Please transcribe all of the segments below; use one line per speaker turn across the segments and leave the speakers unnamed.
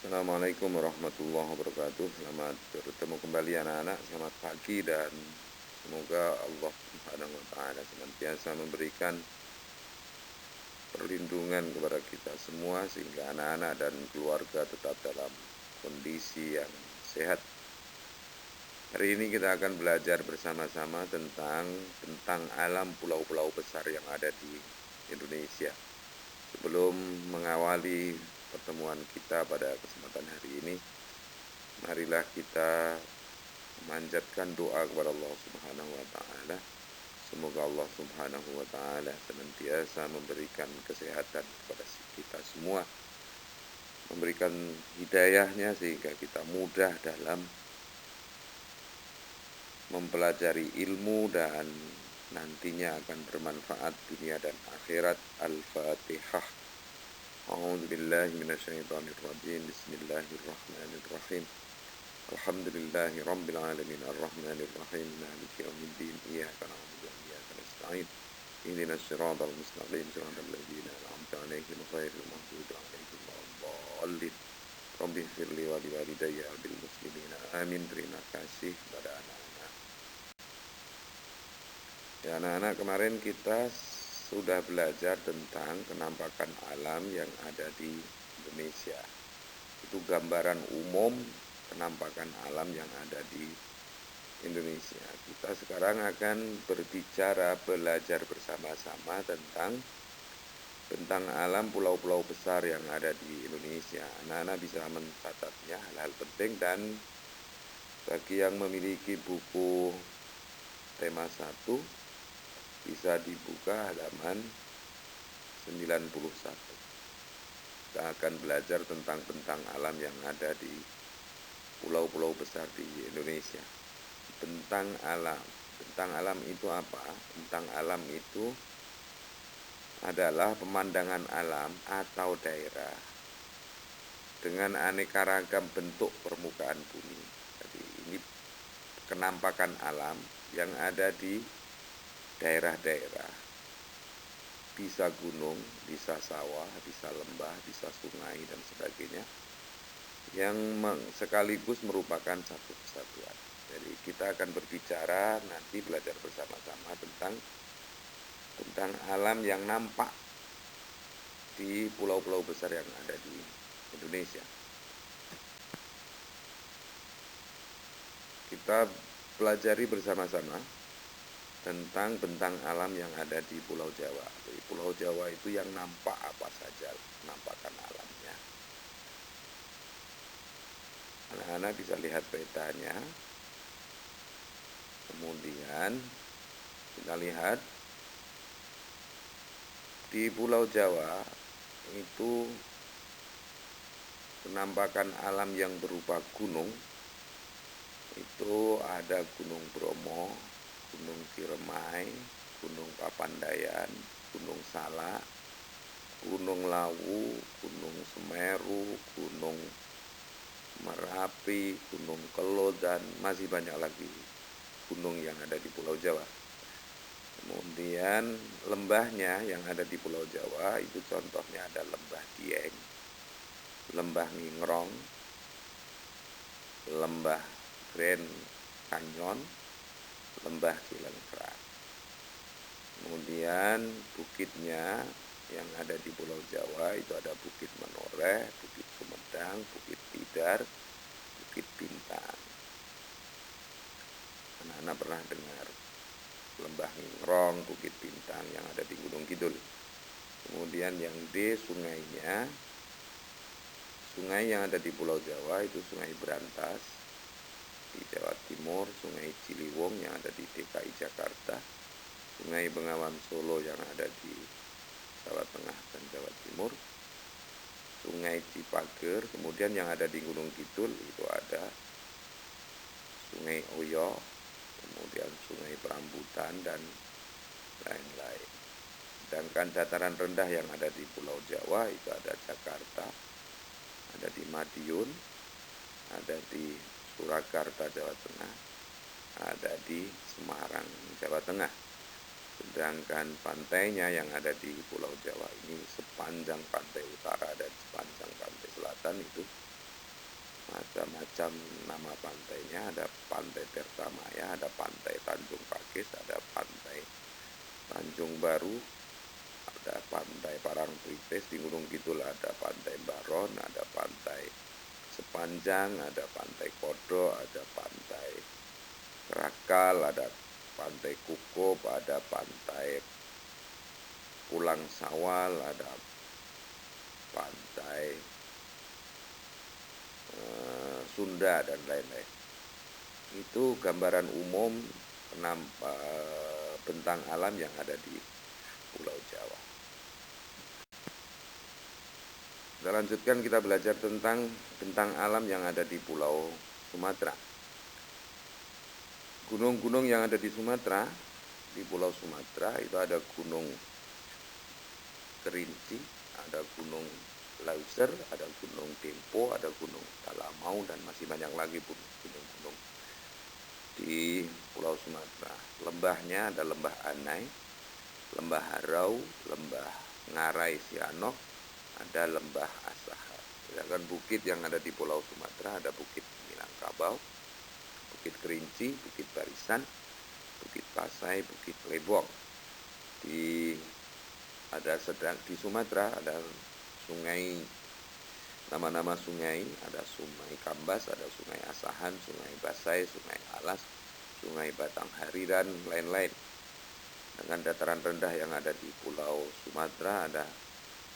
Assalamualaikum warahmatullahi wabarakatuh. Selamat bertemu kembali anak-anak. Selamat pagi dan semoga Allah Subhanahu wa taala senantiasa memberikan perlindungan kepada kita semua sehingga anak-anak dan keluarga tetap dalam kondisi yang sehat. Hari ini kita akan belajar bersama-sama tentang alam pulau-pulau besar yang ada di Indonesia. Sebelum mengawali pertemuan kita pada kesempatan hari ini, marilah kita memanjatkan doa kepada Allah Subhanahu wa taala. Semoga Allah Subhanahu wa taala senantiasa memberikan kesehatan kepada kita semua, memberikan hidayahnya sehingga kita mudah dalam mempelajari ilmu dan nantinya akan bermanfaat dunia dan akhirat. Al-Fatihah. A'udzu billahi minasyaitonir rajim. Bismillahirrahmanirrahim. Alhamdulillahi rabbil alamin arrahmanir rahim maliki yaumiddin iyyaka na'budu wa iyyaka nasta'in ihdinas siratal mustaqim siratal ladzina an'amta 'alaihim ghairil maghdubi 'alaihim waladdallin. Rabbi firli wa liwalidayya bil muslimina amin. Terima kasih kepada anak-anak. Ya anak-anak, kemarin kita sudah belajar tentang penampakan alam yang ada di Indonesia. Itu gambaran umum penampakan alam yang ada di Indonesia. Kita sekarang akan belajar bersama-sama tentang alam pulau-pulau besar yang ada di Indonesia. Anak-anak bisa mencatatnya, hal-hal penting, dan bagi yang memiliki buku tema 1 bisa dibuka halaman 91. Kita akan belajar tentang alam yang ada di pulau-pulau besar di Indonesia. Tentang alam itu apa? Tentang alam itu adalah pemandangan alam atau daerah dengan aneka ragam bentuk permukaan bumi. Jadi ini penampakan alam yang ada di daerah-daerah. Bisa gunung, bisa sawah, bisa lembah, bisa sungai dan sebagainya, yang sekaligus merupakan satu kesatuan. Jadi kita akan berbicara nanti belajar bersama-sama tentang alam yang nampak di pulau-pulau besar yang ada di Indonesia. Kita pelajari bersama-sama tentang alam yang ada di Pulau Jawa. Di Pulau Jawa itu yang nampak apa saja penampakan alamnya. Anak-anak bisa lihat petanya. Kemudian kita lihat di Pulau Jawa itu penampakan alam yang berupa gunung. Itu ada Gunung Bromo, Gunung Ciremai, Gunung Papandayan, Gunung Salak, Gunung Lawu, Gunung Semeru, Gunung Merapi, Gunung Kelo, dan masih banyak lagi gunung yang ada di Pulau Jawa. Kemudian lembahnya yang ada di Pulau Jawa itu contohnya ada Lembah Dieng, Lembah Ngingrong, Lembah Grand Canyon, Lembah Cilengkrak. Kemudian bukitnya yang ada di Pulau Jawa itu ada Bukit Menoreh, Bukit Sumedang, Bukit Tidar, Bukit Bintang. Anak-anak pernah dengar Lembah Ngingrong, Bukit Bintang yang ada di Gunung Kidul. Kemudian yang D sungainya, sungai yang ada di Pulau Jawa itu Sungai Berantas di Jawa Timur, Sungai Ciliwung yang ada di DKI Jakarta, Sungai Bengawan Solo yang ada di Jawa Tengah dan Jawa Timur, Sungai Cipager. Kemudian yang ada di Gunung Kidul itu ada Sungai Oyo, kemudian Sungai Perambutan dan lain-lain. Sedangkan dataran rendah yang ada di Pulau Jawa itu ada Jakarta, ada di Madiun, ada di Surakarta, Jawa Tengah, ada di Semarang, Jawa Tengah. Sedangkan pantainya yang ada di Pulau Jawa ini sepanjang pantai utara dan sepanjang pantai selatan itu macam-macam nama pantainya. Ada pantai Tirtamaya, ada pantai Tanjung Pakis, ada pantai Tanjung Baru, ada pantai Parangtritis. Di Gunung Kidul ada pantai Baron, ada pantai Sepanjang, ada pantai Kodo, ada pantai Kerakal, ada pantai Kukup, ada pantai Pulang Sawal, ada pantai Sunda, dan lain-lain. Itu gambaran umum bentang alam yang ada di Pulau Jawa. Kita lanjutkan, kita belajar tentang bentang alam yang ada di Pulau Sumatera. Gunung-gunung yang ada di Sumatera, di Pulau Sumatera itu ada Gunung Kerinci, ada Gunung Lauser, ada Gunung Dempo, ada Gunung Talamau, dan masih banyak lagi gunung-gunung di Pulau Sumatera. Lembahnya ada Lembah Anai, Lembah Harau, Lembah Ngarai Sianok, ada Lembah Asahan. Sedangkan bukit yang ada di Pulau Sumatera ada Bukit Minangkabau, Bukit Kerinci, Bukit Barisan, Bukit Pasai, Bukit Lebong. Di Sumatera ada sungai, nama-nama sungai, ada Sungai Kambas, ada Sungai Asahan, Sungai Basai, Sungai Alas, Sungai Batanghari, dan lain-lain. Dengan dataran rendah yang ada di Pulau Sumatera ada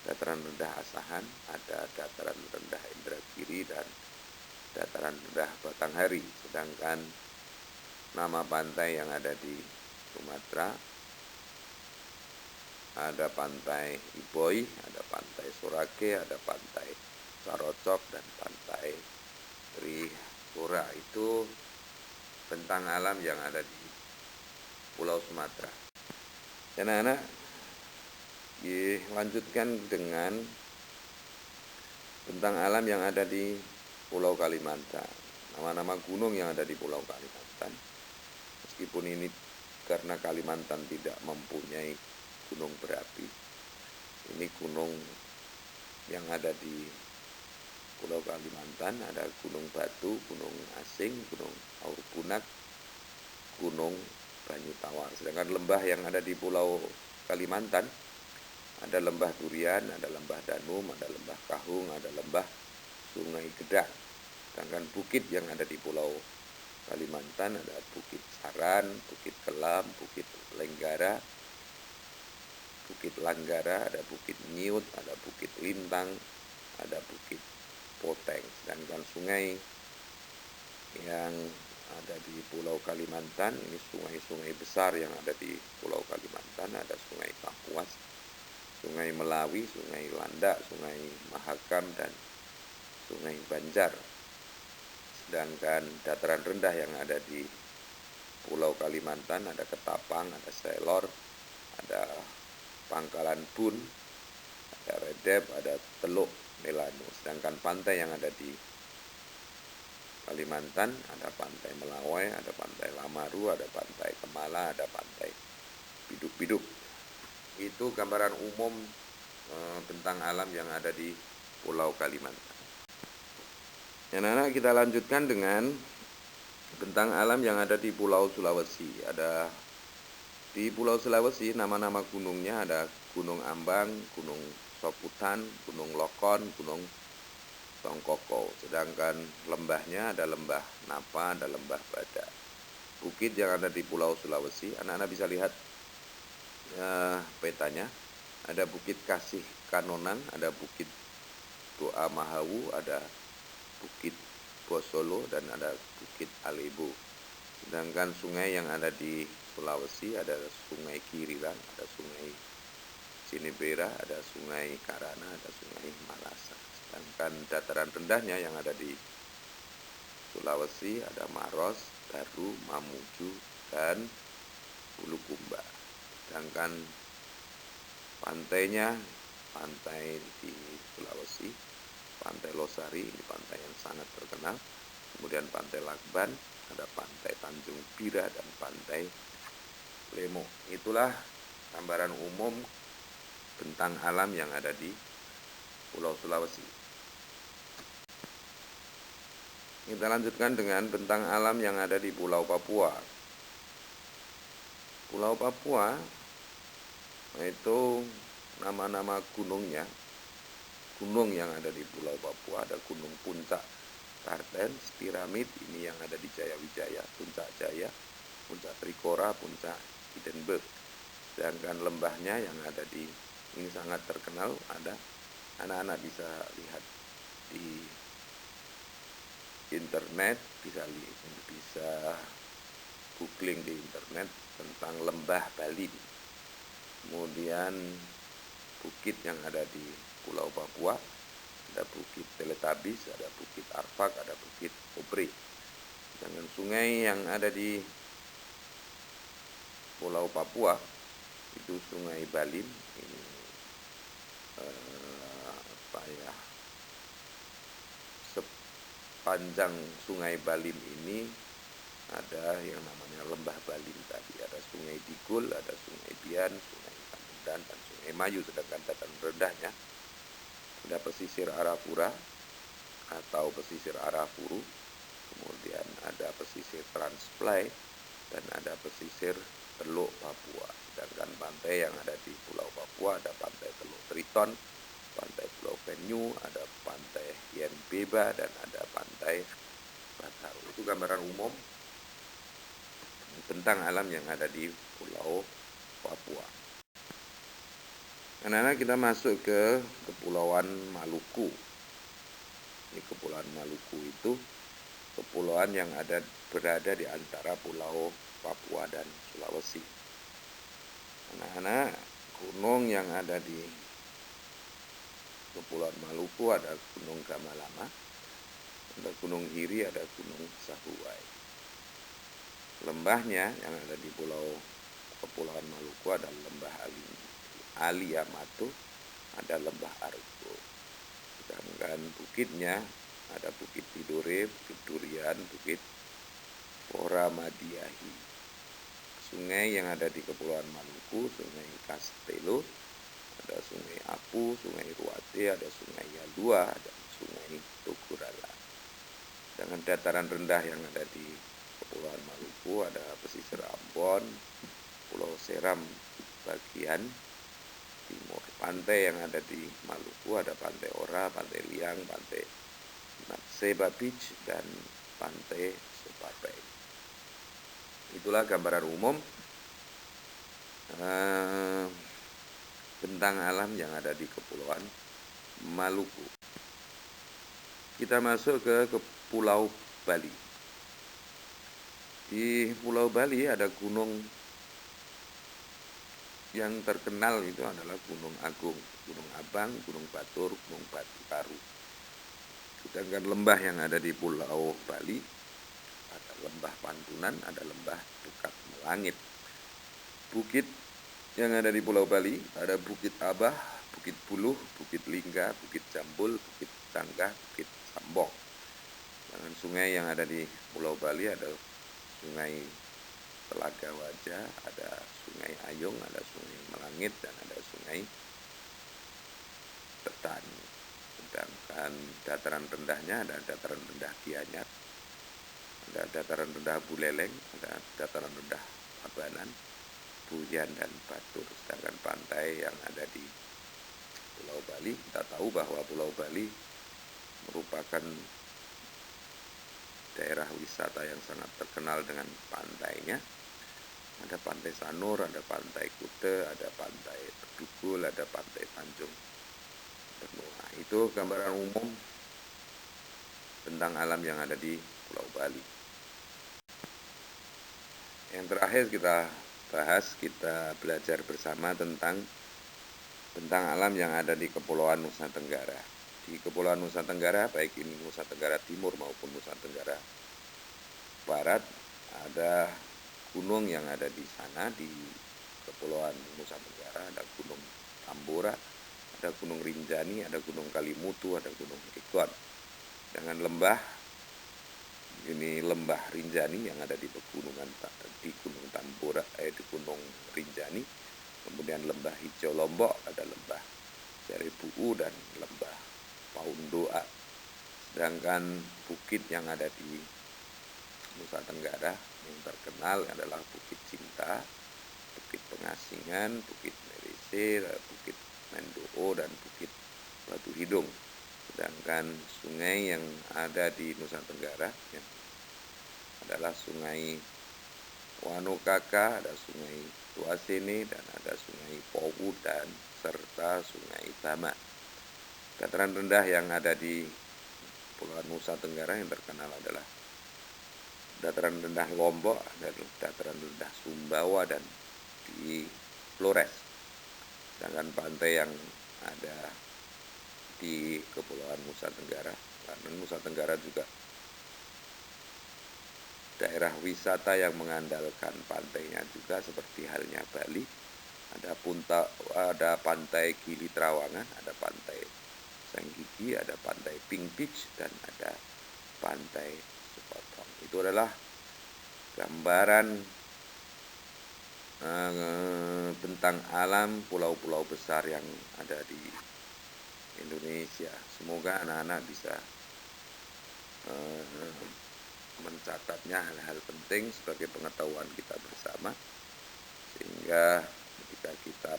dataran rendah Asahan, ada dataran rendah Indragiri, dan dataran rendah Batanghari. Sedangkan nama pantai yang ada di Sumatera ada pantai Iboy, ada pantai Sorake, ada pantai Sarocok, dan pantai Trihora. Itu bentang alam yang ada di Pulau Sumatera. Anak-anak, dilanjutkan dengan bentang alam yang ada di Pulau Kalimantan. Nama-nama gunung yang ada di Pulau Kalimantan. Meskipun ini karena Kalimantan tidak mempunyai gunung berapi, ini gunung yang ada di Pulau Kalimantan ada Gunung Batu, Gunung Asing, Gunung Aurbunak, Gunung Banyu Tawar. Sedangkan lembah yang ada di Pulau Kalimantan ada Lembah Durian, ada Lembah Danum, ada Lembah Kahung, ada Lembah Sungai Gedang. Sedangkan bukit yang ada di Pulau Kalimantan ada Bukit Saran, Bukit Kelam, Bukit Lenggara, Bukit Langgara, ada Bukit Nyiut, ada Bukit Lintang, ada Bukit Poteng. Sedangkan sungai yang ada di Pulau Kalimantan, ini sungai-sungai besar yang ada di Pulau Kalimantan, ada Sungai Kapuas, Sungai Melawi, Sungai Landak, Sungai Mahakam, dan Sungai Banjar. Sedangkan dataran rendah yang ada di Pulau Kalimantan ada Ketapang, ada Selor, ada Pangkalan Bun, ada Redep, ada Teluk Melanu. Sedangkan pantai yang ada di Kalimantan ada Pantai Melawai, ada Pantai Lamaru, ada Pantai Kemala, ada Pantai Biduk-Biduk. Itu gambaran umum bentang alam yang ada di Pulau Kalimantan. Anak-anak, kita lanjutkan dengan bentang alam yang ada di Pulau Sulawesi. Ada di Pulau Sulawesi nama-nama gunungnya ada Gunung Ambang, Gunung Soputan, Gunung Lokon, Gunung Tongkoko. Sedangkan lembahnya ada Lembah Napa, ada Lembah Bada. Bukit yang ada di Pulau Sulawesi, anak-anak bisa lihat petanya. Ada Bukit Kasih Kanonan, ada Bukit Doa Mahawu, ada Bukit Bosolo, dan ada Bukit Alebo. Sedangkan sungai yang ada di Sulawesi ada Sungai Kiriran, ada Sungai Cinebera, ada Sungai Karana, ada Sungai Malasa. Sedangkan dataran rendahnya yang ada di Sulawesi ada Maros, Daru, Mamuju, dan Bulukumba. Sedangkan pantainya, pantai di Sulawesi, Pantai Losari, ini pantai yang sangat terkenal. Kemudian Pantai Lakban, ada Pantai Tanjung Bira, dan Pantai Lemo. Itulah gambaran umum bentang alam yang ada di Pulau Sulawesi. Kita lanjutkan dengan bentang alam yang ada di Pulau Papua. Pulau Papua itu nama-nama gunungnya. Gunung yang ada di Pulau Papua ada Gunung Puncak Kartens, Piramid, ini yang ada di Jayawijaya, Puncak Jaya, Puncak Trikora, Puncak Hindenburg. Sedangkan lembahnya yang ada di ini sangat terkenal, ada anak-anak bisa lihat di internet, bisa googling di internet tentang lembah Balin. Kemudian bukit yang ada di Pulau Papua, ada Bukit Teletabis, ada Bukit Arfak, ada Bukit Obre. Dengan sungai yang ada di Pulau Papua itu Sungai Balin. Ini sepanjang Sungai Balin ini ada yang namanya Lembah Balin tadi. Ada Sungai Digul, ada Sungai Bian, Sungai Pamundan, dan Sungai Mayu. Sedangkan dataran rendahnya ada pesisir Arafura atau pesisir Arafuru, kemudian ada pesisir Transplay, dan ada pesisir Teluk Papua. Sedangkan pantai yang ada di Pulau Papua ada pantai Teluk Triton, pantai Pulau Penyu, ada pantai Yen Beba, dan ada pantai Bataru. Itu gambaran umum tentang alam yang ada di Pulau Papua. Anak-anak, kita masuk ke Kepulauan Maluku. Ini Kepulauan Maluku itu kepulauan yang berada di antara Pulau Papua dan Sulawesi. Anak-anak, gunung yang ada di Kepulauan Maluku ada Gunung Gamalama, ada Gunung Hiri, ada Gunung Sahuwai. Lembahnya yang ada di Kepulauan Maluku ada Lembah Ali Yamato, ada Lembah Argo. Sedangkan bukitnya ada Bukit Tidore, Bukit Durian, Bukit Poramadiahi. Sungai yang ada di Kepulauan Maluku, Sungai Castelo, ada Sungai Apu, Sungai Ruate, ada Sungai Yalua, dan Sungai Tugurala. Dengan dataran rendah yang ada di Kepulauan Maluku ada pesisir Ambon, Pulau Seram bagian timur. Pantai yang ada di Maluku ada Pantai Ora, Pantai Liang, Pantai Natseba Beach, dan Pantai Supapai. Itulah gambaran umum bentang alam yang ada di Kepulauan Maluku. Kita masuk ke Pulau Bali. Di Pulau Bali ada gunung yang terkenal, itu adalah Gunung Agung, Gunung Abang, Gunung Batur, Gunung Batu Karu. Sedangkan lembah yang ada di Pulau Bali ada Lembah Pantunan, ada Lembah Tukat Melangit. Bukit yang ada di Pulau Bali ada Bukit Abah, Bukit Buluh, Bukit Lingga, Bukit Jambul, Bukit Sanggah, Bukit Sambong. Dengan sungai yang ada di Pulau Bali ada Sungai Telaga Wajah, ada Sungai Ayung, ada Sungai Melangit, dan ada Sungai Petani. Sedangkan dataran rendahnya ada dataran rendah Gianyar, ada dataran rendah Buleleng, ada dataran rendah Tabanan, Buyan, dan Batur. Sedangkan pantai yang ada di Pulau Bali, kita tahu bahwa Pulau Bali merupakan daerah wisata yang sangat terkenal dengan pantainya. Ada Pantai Sanur, ada Pantai Kute, ada Pantai Bedugul, ada Pantai Tanjung Benua. Itu gambaran umum tentang alam yang ada di Pulau Bali. Yang terakhir kita belajar bersama tentang alam yang ada di Kepulauan Nusa Tenggara. Di Kepulauan Nusa Tenggara, baik ini Nusa Tenggara Timur maupun Nusa Tenggara Barat, ada gunung yang ada di sana. Di Kepulauan Nusa Tenggara ada Gunung Tambora, ada Gunung Rinjani, ada Gunung Kalimutu, ada Gunung Egon. Dengan lembah Rinjani yang ada di Gunung Tambora, di Gunung Rinjani. Kemudian lembah Hijau Lombok, ada lembah Jari Buu, dan lembah Paundoa. Sedangkan bukit yang ada di Nusa Tenggara yang terkenal adalah Bukit Cinta, Bukit Pengasingan, Bukit Merisi, Bukit Mendoo, dan Bukit Batu Hidung. Sedangkan sungai yang ada di Nusa Tenggara ya, adalah Sungai Wanokaka, ada Sungai Tuasini, dan ada Sungai Powu, dan serta Sungai Tama. Dataran rendah yang ada di Pulau Nusa Tenggara yang terkenal adalah dataran rendah Lombok, dan dataran rendah Sumbawa, dan di Flores. Sedangkan pantai yang ada di Kepulauan Nusa Tenggara, karena Nusa Tenggara juga daerah wisata yang mengandalkan pantainya juga seperti halnya Bali. Ada pantai Gili Trawangan, ada pantai Sanggigi, ada pantai Pink Beach, dan ada pantai Sepotong. Itu adalah gambaran tentang alam pulau-pulau besar yang ada di Indonesia. Semoga anak-anak bisa mencatatnya, hal-hal penting sebagai pengetahuan kita bersama, sehingga ketika kita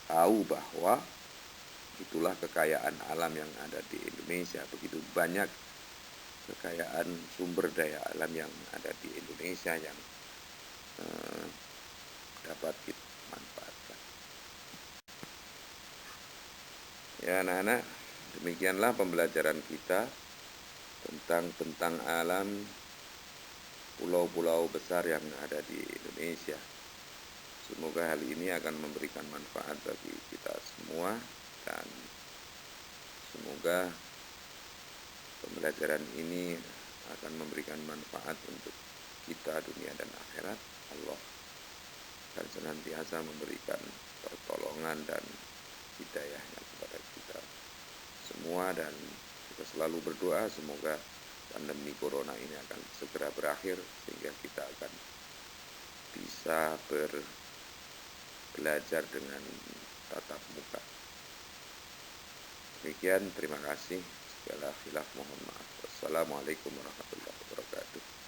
tahu bahwa itulah kekayaan alam yang ada di Indonesia. Begitu banyak kekayaan sumber daya alam yang ada di Indonesia yang dapat kita manfaatkan. Ya anak-anak, demikianlah pembelajaran kita tentang alam pulau-pulau besar yang ada di Indonesia. Semoga hal ini akan memberikan manfaat bagi kita semua, dan semoga pembelajaran ini akan memberikan manfaat untuk kita dunia dan akhirat. Allah akan senantiasa memberikan pertolongan dan hidayahnya kepada kita semua, dan kita selalu berdoa semoga pandemi corona ini akan segera berakhir, sehingga kita akan bisa belajar dengan tatap muka. Demikian, terima kasih. Segala khilaf mohon maaf. Wassalamualaikum warahmatullahi wabarakatuh.